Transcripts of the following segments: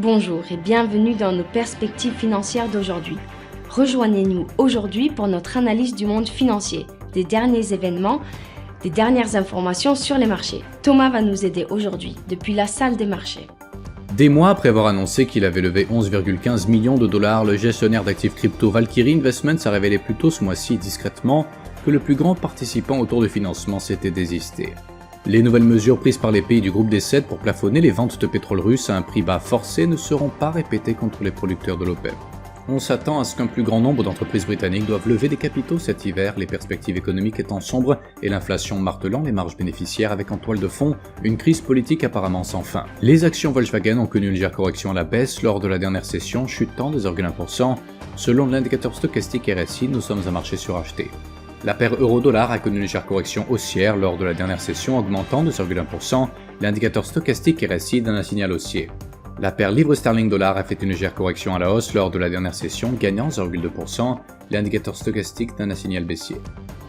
Bonjour et bienvenue dans nos perspectives financières d'aujourd'hui. Rejoignez-nous aujourd'hui pour notre analyse du monde financier, des derniers événements, des dernières informations sur les marchés. Thomas va nous aider aujourd'hui depuis la salle des marchés. Des mois après avoir annoncé qu'il avait levé 11,15 millions de dollars, le gestionnaire d'actifs crypto Valkyrie Investments a révélé plus tôt ce mois-ci discrètement que le plus grand participant au tour de financement s'était désisté. Les nouvelles mesures prises par les pays du groupe des 7 pour plafonner les ventes de pétrole russe à un prix bas forcé ne seront pas répétées contre les producteurs de l'OPEP. On s'attend à ce qu'un plus grand nombre d'entreprises britanniques doivent lever des capitaux cet hiver, les perspectives économiques étant sombres et l'inflation martelant les marges bénéficiaires avec en toile de fond une crise politique apparemment sans fin. Les actions Volkswagen ont connu une légère correction à la baisse lors de la dernière session, chutant de 2,1%. Selon l'indicateur stochastique RSI, nous sommes à marché suracheté. La paire euro-dollar a connu une légère correction haussière lors de la dernière session, augmentant de 0,1%, l'indicateur stochastique RSI donne un signal haussier. La paire livre sterling-dollar a fait une légère correction à la hausse lors de la dernière session, gagnant 0,2%, l'indicateur stochastique donne un signal baissier.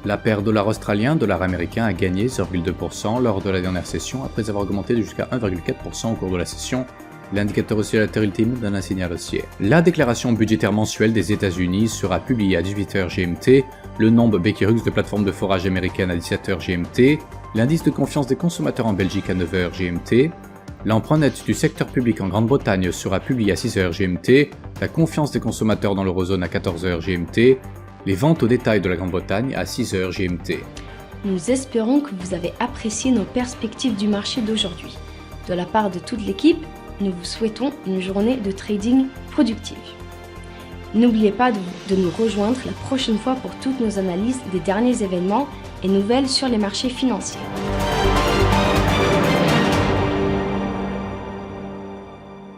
La paire dollar australien, dollar américain a gagné 0,2% lors de la dernière session après avoir augmenté jusqu'à 1,4% au cours de la session. L'indicateur oscillateur ultime donne un signal haussier. La déclaration budgétaire mensuelle des États-Unis sera publiée à 18h GMT, le nombre Bekirux de plateforme de forage américaine à 17h GMT, l'indice de confiance des consommateurs en Belgique à 9h GMT, l'emprunt net du secteur public en Grande-Bretagne sera publié à 6h GMT, la confiance des consommateurs dans l'eurozone à 14h GMT, les ventes au détail de la Grande-Bretagne à 6h GMT. Nous espérons que vous avez apprécié nos perspectives du marché d'aujourd'hui. De la part de toute l'équipe, nous vous souhaitons une journée de trading productive. N'oubliez pas de nous rejoindre la prochaine fois pour toutes nos analyses des derniers événements et nouvelles sur les marchés financiers.